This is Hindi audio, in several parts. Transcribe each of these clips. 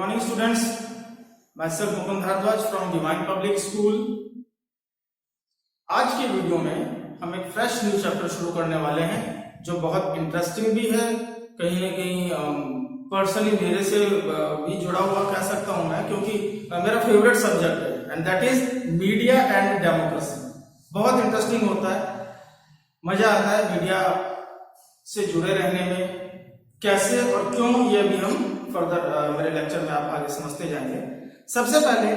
morning students, myself Mukund Bharadwaj from Divine Public School। आज के वीडियो में हम एक फ्रेश न्यू चैप्टर शुरू करने वाले हैं जो बहुत इंटरेस्टिंग भी है, कहीं न कहीं पर्सनली मेरे से भी जुड़ा हुआ कह सकता हूं मैं, क्योंकि मेरा फेवरेट सब्जेक्ट है and that is media and democracy. बहुत इंटरेस्टिंग होता है, मजा आता है मीडिया से जुड़े रहने में, कैसे और क्यों, ये भी हम फर्दर मेरे लेक्चर में आप आगे समझते जाएंगे। सबसे पहले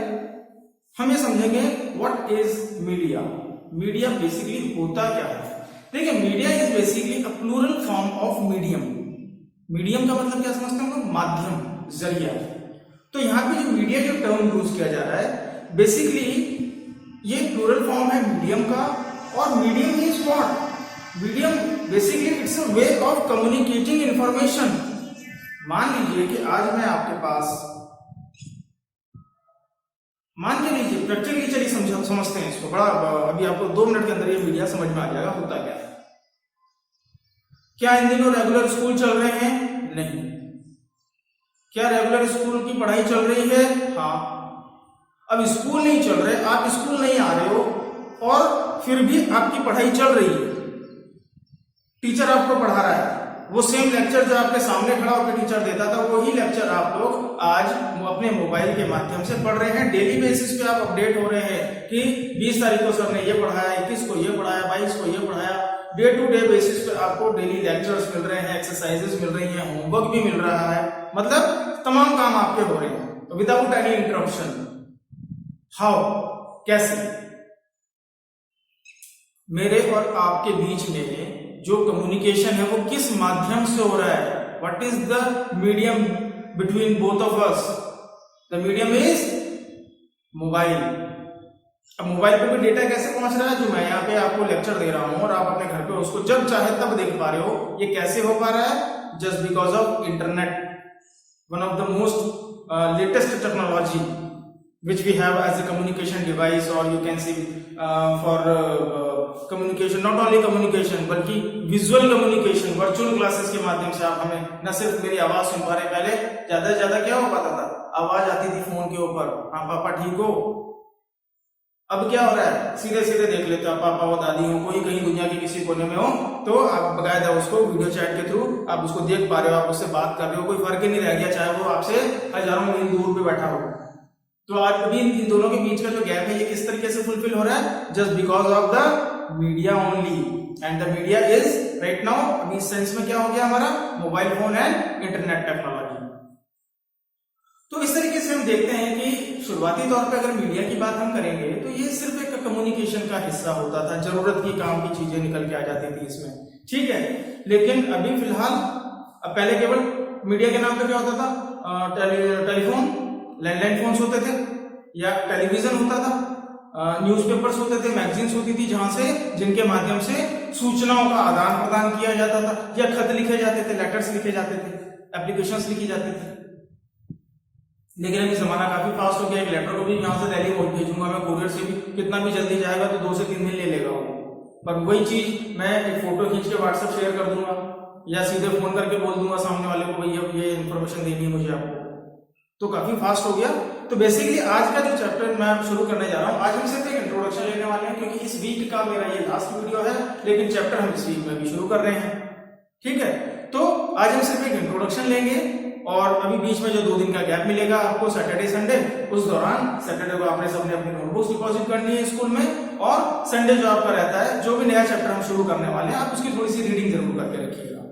हम ये समझेंगे what is media. Media basically होता क्या है। देखिए, media is basically a plural form of medium. Medium का मतलब क्या समझते हैं हम? माध्यम, जरिया। तो यहाँ पे जो मीडिया जो टर्म यूज किया जा रहा है, बेसिकली ये प्लूरल फॉर्म है मीडियम का। और medium is what? Medium basically it's a way of communicating information. मान लीजिए कि आज मैं आपके पास, मान के लीजिए प्रैक्टिकली, चलिए समझते हैं इसको। बड़ा अभी आपको 2 मिनट के अंदर ये मीडिया समझ में आ जाएगा होता क्या है। क्या इन दिनों रेगुलर स्कूल चल रहे हैं? नहीं। क्या रेगुलर स्कूल की पढ़ाई चल रही है? हाँ। अब स्कूल नहीं चल रहे, आप स्कूल नहीं आ रहे हो और फिर भी आपकी पढ़ाई चल रही है। टीचर आपको पढ़ा रहा है, वो सेम लेक्चर जो आपके सामने खड़ा होकर टीचर देता था, वही लेक्चर आप लोग आज अपने मोबाइल के माध्यम से पढ़ रहे हैं। डेली बेसिस पे आप अपडेट हो रहे हैं कि 20 तारीख को सर ने ये पढ़ाया, 21 को ये पढ़ाया, 22 को ये पढ़ाया। डे टू डे बेसिस पे आपको डेली लेक्चर्स मिल रहे हैं, एक्सरसाइजेस मिल रही हैं, होमवर्क भी मिल रहा है, मतलब तमाम काम आपके हो रहे हैं विदाउट एनी इंटरप्शन। हाउ? कैसे? मेरे और आपके बीच में जो कम्युनिकेशन है वो किस माध्यम से हो रहा है? What is the medium between both of us? The medium is mobile. अब मोबाइल पे भी डेटा कैसे पहुंच रहा है? जो मैं यहाँ पे आपको लेक्चर दे रहा हूं और आप अपने घर पे उसको जब चाहे तब देख पा रहे हो, ये कैसे हो पा रहा है? Just because of internet, one of the most latest technology which we have as a communication device, or you can say for communication, not only communication बल्कि visual communication, virtual classes के माध्यम से आप हमें न सिर्फ मेरी आवाज सुन पा रहे, पहले ज्यादा से ज्यादा क्या हो पाता था? आवाज आती थी फोन के ऊपर, हाँ पापा ठीक हो। अब क्या हो रहा है? सीधे सीधे देख लेते हो, पापा हो, दादी हो, कोई कहीं दुनिया के किसी कोने में हो तो आप बकायदा उसको वीडियो चैट के थ्रू आप उसको देख पा रहे हो, आप उससे बात कर रहे हो, कोई फर्क ही नहीं रह गया चाहे वो आपसे हजारों मील दूर पे बैठा हो। तो आज अभी इन दोनों के बीच का जो गैप है ये किस तरीके से फुलफिल हो रहा है? Just because of the media only. And the media is right now, अभी इस सेंस में क्या हो गया हमारा? Mobile phone and internet technology. तो इस तरीके से हम देखते हैं कि शुरुआती तौर पे अगर मीडिया की बात हम करेंगे तो ये सिर्फ एक कम्युनिकेशन का हिस्सा होता था, जरूरत की काम की चीजें निकल के आ जाती थी इसमें, ठीक है। लेकिन अभी फिलहाल, पहले केवल मीडिया के नाम पे क्या होता था? टेलीफोन, लैंडलाइन फोन्स होते थे, या टेलीविजन होता था, न्यूज़पेपर्स होते थे, मैगजीन्स होती थी, जहां से जिनके माध्यम से सूचनाओं का आदान प्रदान किया जाता था, या खत लिखे जाते थे, लेटर्स लिखे जाते थे, एप्लीकेशंस लिखी जाती थी। लेकिन अभी जमाना काफी फास्ट हो गया। एक लेटर को भी यहां से दिल्ली भेजूंगा मैं कोरियर से, भी कितना भी जल्दी जाएगा तो 2 से 3 दिन ले लेगा वो, पर वही चीज मैं एक फोटो खींच के व्हाट्सएप शेयर कर दूंगा, या सीधे फोन करके बोल दूंगा सामने वाले को, भैया ये इन्फॉर्मेशन देनी है मुझे आपको, तो काफी फास्ट हो गया। तो बेसिकली आज का जो चैप्टर मैं शुरू करने जा रहा हूं, आज हम सिर्फ एक इंट्रोडक्शन लेने वाले हैं, क्योंकि इस वीक का मेरा ये लास्ट वीडियो है, लेकिन चैप्टर हम इस वीक में भी शुरू कर रहे हैं, ठीक है। तो आज हम सिर्फ एक इंट्रोडक्शन लेंगे, और अभी बीच में जो 2 दिन का गैप मिलेगा आपको, सैटरडे संडे, उस दौरान सैटरडे को आपने सबने अपनी नोटबुक्स डिपॉजिट करनी है स्कूल में, और संडे जो आपका रहता है, जो भी नया चैप्टर हम शुरू करने वाले हैं, आप उसकी थोड़ी सी रीडिंग जरूर करके रखिएगा।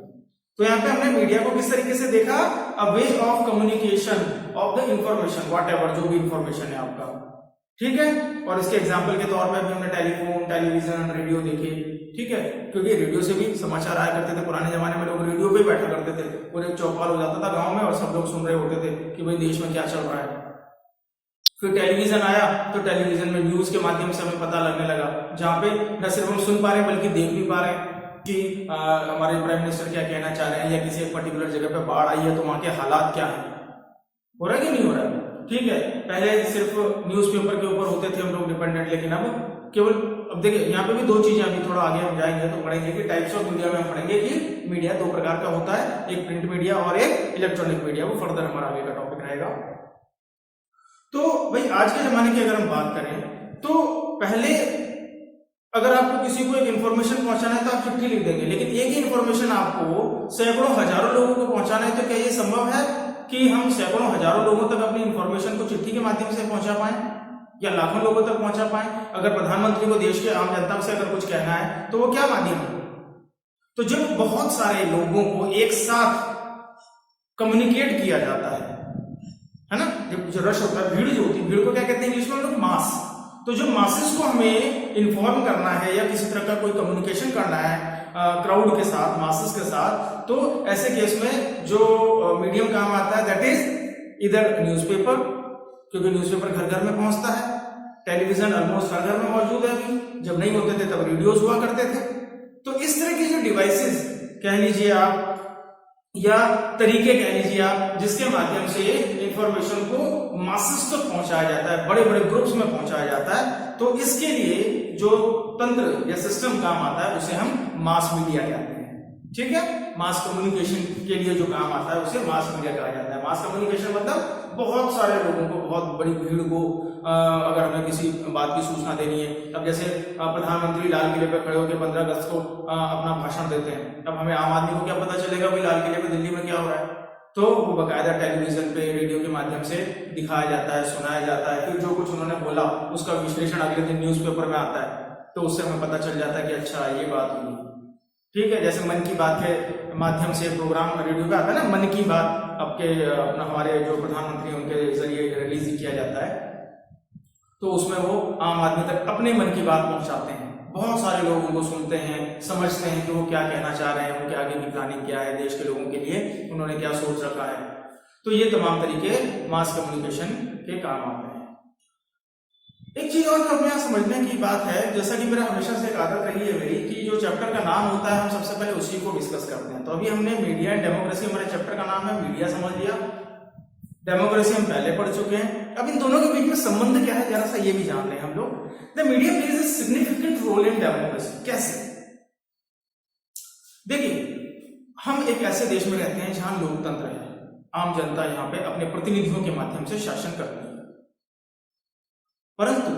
तो यहाँ पे हमने मीडिया को किस तरीके से देखा? A way of communication of the information, whatever, जो भी इंफॉर्मेशन है आपका, ठीक है। और इसके एग्जांपल के तौर पे अभी हमने टेलीफोन, टेलीविजन, रेडियो देखे, ठीक है, क्योंकि रेडियो से भी समाचार आया करते थे। पुराने जमाने में लोग रेडियो पे बैठा करते थे, और एक चौपाल हो जाता था गांव में और सब लोग सुन रहे होते थे कि भाई देश में क्या चल रहा है। फिर टेलीविजन आया तो टेलीविजन में न्यूज के माध्यम से हमें पता लगने लगा, जहां पे न सिर्फ हम सुन पा रहे हैं बल्कि देख भी पा रहे हैं कि हमारे प्राइम मिनिस्टर क्या कहना चाह रहे हैं, या किसी एक पर्टिकुलर जगह पे बाढ़ आई है तो वहां के हालात क्या है, हो रहा है कि नहीं हो रहा है, ठीक है। पहले सिर्फ न्यूज़पेपर के ऊपर होते थे हम लोग डिपेंडेंट, लेकिन अब केवल, अब देखिए यहाँ पे भी 2 चीजें, अभी थोड़ा आगे हम जाएंगे तो पढ़ेंगे कि टाइप्स ऑफ मीडिया में हम पढ़ेंगे कि मीडिया 2 प्रकार का होता है, एक प्रिंट मीडिया और एक इलेक्ट्रॉनिक मीडिया। वो फर्दर हमारा आगे का टॉपिक रहेगा। तो भाई आज के जमाने की अगर हम बात करें तो पहले अगर आपको किसी को एक इंफॉर्मेशन पहुंचाना है तो आप चिट्ठी लिख देंगे, लेकिन एक ही इंफॉर्मेशन आपको सैकड़ों हजारों लोगों को पहुंचाना है, तो क्या ये संभव है कि हम सैकड़ों हजारों लोगों तक अपनी इंफॉर्मेशन को चिट्ठी के माध्यम से पहुंचा पाए या लाखों लोगों तक पहुंचा पाए? अगर प्रधानमंत्री को देश के आम जनता से अगर कुछ कहना है तो वो क्या माध्यम है? तो जब बहुत सारे लोगों को एक साथ कम्युनिकेट किया जाता है ना, जब जो रश होता है, भीड़ जो होती है, भीड़ को क्या कहते हैं इंग्लिश में हम लोग? मास। तो जो मासेस को हमें इन्फॉर्म करना है या किसी तरह का कोई कम्युनिकेशन करना है क्राउड के साथ, मासेस के साथ, तो ऐसे केस में जो मीडियम काम आता है दैट इज इधर न्यूज़पेपर, क्योंकि न्यूज़पेपर घर घर में पहुंचता है। टेलीविजन ऑलमोस्ट हर घर में मौजूद है अभी, जब नहीं होते थे तब रेडियोज हुआ करते थे। तो इस तरह के जो डिवाइसेस कह लीजिए आप या तरीके कह लीजिए आप, जिसके माध्यम से इंफॉर्मेशन को मासेस तक पहुंचाया जाता है, बड़े बड़े ग्रुप्स में पहुंचाया जाता है, तो इसके लिए जो तंत्र या सिस्टम काम आता है उसे हम मास मीडिया कहते हैं। ठीक है, मास कम्युनिकेशन के लिए जो काम आता है उसे मास मीडिया कहा जाता है। मास कम्युनिकेशन मतलब बहुत सारे लोगों को, बहुत बड़ी भीड़ को अगर हमें किसी बात की सूचना देनी है, अब जैसे प्रधानमंत्री लाल किले पर खड़े होकर 15 अगस्त को अपना भाषण देते हैं, अब हमें आम आदमी को क्या पता चलेगा भाई लाल किले पर दिल्ली में क्या हो रहा है? तो वो बकायदा टेलीविजन पे, रेडियो के माध्यम से दिखाया जाता है, सुनाया जाता है, फिर जो कुछ उन्होंने बोला उसका विश्लेषण अगले दिन न्यूज़पेपर में आता है, तो उससे हमें पता चल जाता है कि अच्छा ये बात हुई। ठीक है, जैसे मन की बात के माध्यम से प्रोग्राम रेडियो पे आता है ना, मन की बात अपना हमारे जो प्रधानमंत्री उनके जरिए रिलीज किया जाता है, तो उसमें वो आम आदमी तक अपने मन की बात पहुंचाते हैं। बहुत सारे लोग उनको सुनते हैं, समझते हैं कि वो क्या कहना चाह रहे हैं, उनके आगे की प्लानिंग क्या है, देश के लोगों के लिए उन्होंने क्या सोच रखा है। तो ये तमाम तरीके मास कम्युनिकेशन के काम आते हैं। एक चीज और जो अपने यहाँ समझने की बात है, जैसा कि मेरा हमेशा से एक आदत रही है मेरी, कि जो चैप्टर का नाम होता है हम सबसे पहले उसी को डिस्कस करते हैं। तो अभी हमने मीडिया एंड डेमोक्रेसी, हमारे चैप्टर का नाम है, मीडिया समझ लिया, डेमोक्रेसी हम पहले पढ़ चुके हैं। अब इन दोनों के बीच में संबंध क्या है जरा सा ये भी जान लें हम लोग। The media plays a significant role in democracy. कैसे? देखिए, हम एक ऐसे देश में रहते हैं जहां लोकतंत्र है, आम जनता यहाँ पे अपने प्रतिनिधियों के माध्यम से शासन करती है, परंतु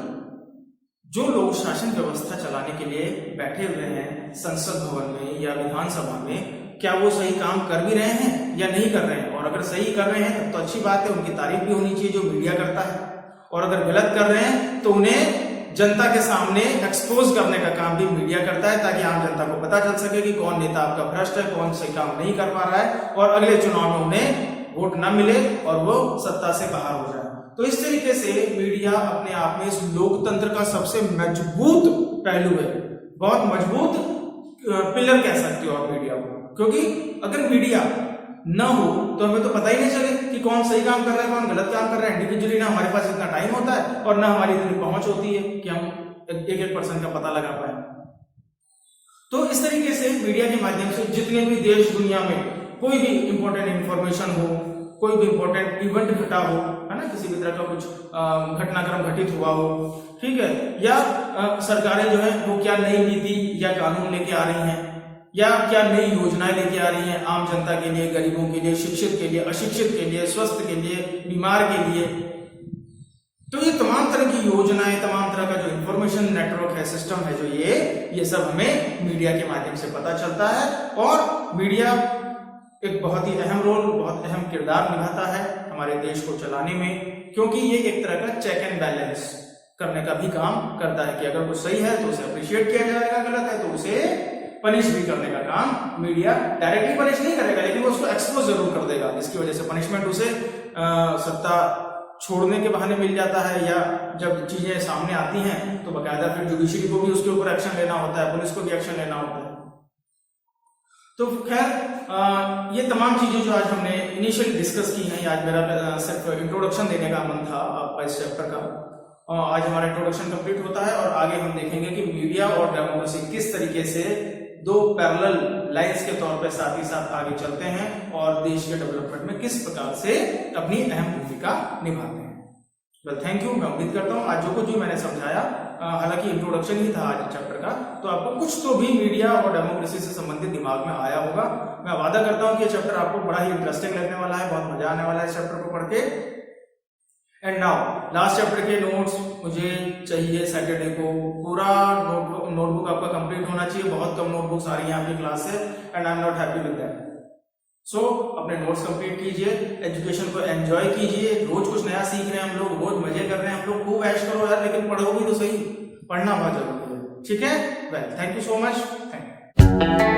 जो लोग शासन व्यवस्था चलाने के लिए बैठे हुए हैं संसद भवन में या विधानसभा में, क्या वो सही काम कर भी रहे हैं या नहीं कर रहे हैं? और अगर सही कर रहे हैं तो अच्छी बात है, उनकी तारीफ भी होनी चाहिए जो मीडिया करता है, और अगर गलत कर रहे हैं तो उन्हें जनता के सामने एक्सपोज करने का काम भी मीडिया करता है, ताकि आम जनता को पता चल सके कि कौन नेता आपका भ्रष्ट है, कौन सही काम नहीं कर पा रहा है, और अगले चुनाव में उन्हें वोट न मिले और वो सत्ता से बाहर हो जाए। तो इस तरीके से मीडिया अपने आप में इस लोकतंत्र का सबसे मजबूत पहलू है, बहुत मजबूत पिलर कह सकते हो आप मीडिया को, क्योंकि अगर मीडिया न हो तो हमें तो पता ही नहीं चले कि कौन सही काम कर रहा है, कौन गलत काम कर रहा है। इंडिविजुअली ना हमारे पास इतना टाइम होता है और ना हमारी इतनी पहुंच होती है कि हम एक पर्सन का पता लगा पाए। तो इस तरीके से मीडिया के माध्यम से जितने भी देश दुनिया में कोई भी इंपॉर्टेंट इंफॉर्मेशन हो, कोई भी इंपॉर्टेंट इवेंट घटा हो, है ना, किसी भी तरह का कुछ घटनाक्रम घटित हुआ हो, ठीक है, या सरकारें जो है वो क्या नई नीति या कानून लेके आ रही हैं, या क्या नई योजनाएं लेके आ रही हैं आम जनता के लिए, गरीबों के लिए, शिक्षित के लिए, अशिक्षित के लिए, स्वस्थ के लिए, बीमार के लिए, तो ये तमाम तरह की योजनाएं, तमाम तरह का जो इंफॉर्मेशन नेटवर्क है, सिस्टम है, जो ये सब हमें मीडिया के माध्यम से पता चलता है। और मीडिया एक बहुत ही अहम रोल, बहुत अहम किरदार निभाता है हमारे देश को चलाने में, क्योंकि ये एक तरह का चेक एंड बैलेंस करने का भी काम करता है कि अगर कुछ सही है तो उसे अप्रिशिएट किया जाएगा, गलत है तो उसे पनिश भी करने का काम मीडिया डायरेक्टली पनिश नहीं करेगा, लेकिन वो उसको एक्सपोज जरूर कर देगा, जिसकी वजह से पनिशमेंट उसे सत्ता छोड़ने के बहाने मिल जाता है, या जब चीजें सामने आती हैं तो बकायदा फिर जुडिशरी को भी उसके ऊपर एक्शन लेना होता है, पुलिस को भी एक्शन लेना होता है। तो खैर ये तमाम चीजें जो आज हमने इनिशियली डिस्कस की हैं, आज मेरा सिर्फ इंट्रोडक्शन देने का मन था आपका इस चैप्टर का, आज हमारा इंट्रोडक्शन कंप्लीट होता है और आगे हम देखेंगे कि मीडिया और डेमोक्रेसी किस तरीके से दो पैरेलल लाइंस के तौर पर साथ ही साथ आगे चलते हैं और देश के डेवलपमेंट में किस प्रकार से अपनी अहम भूमिका निभाते हैं। Well, thank you. मैं उम्मीद करता हूँ आज जो कुछ भी मैंने समझाया, हालांकि इंट्रोडक्शन ही था आज चैप्टर का, तो आपको कुछ तो भी मीडिया और डेमोक्रेसी से संबंधित दिमाग में आया होगा। मैं वादा करता हूँ कि ये चैप्टर आपको बड़ा ही इंटरेस्टिंग लगने वाला है, बहुत मजा आने वाला है इस चैप्टर को पढ़ के। एंड नाउ लास्ट चैप्टर के नोट्स मुझे चाहिए सैटरडे को। पूरा नोटबुक आपका कंप्लीट होना चाहिए। बहुत कम नोटबुक्स आ रही हैं आपकी क्लास से and I am not happy with that. So अपने नोट्स कंप्लीट कीजिए, एजुकेशन को एंजॉय कीजिए। रोज कुछ नया सीख रहे हैं हम लोग, रोज मजे कर रहे हैं हम लोग। खूब ऐश करो यार, लेकिन पढ़ो भी तो सही। पढ़ना बहुत जरूरी है, ठीक है। Well, thank you so much. Thank you.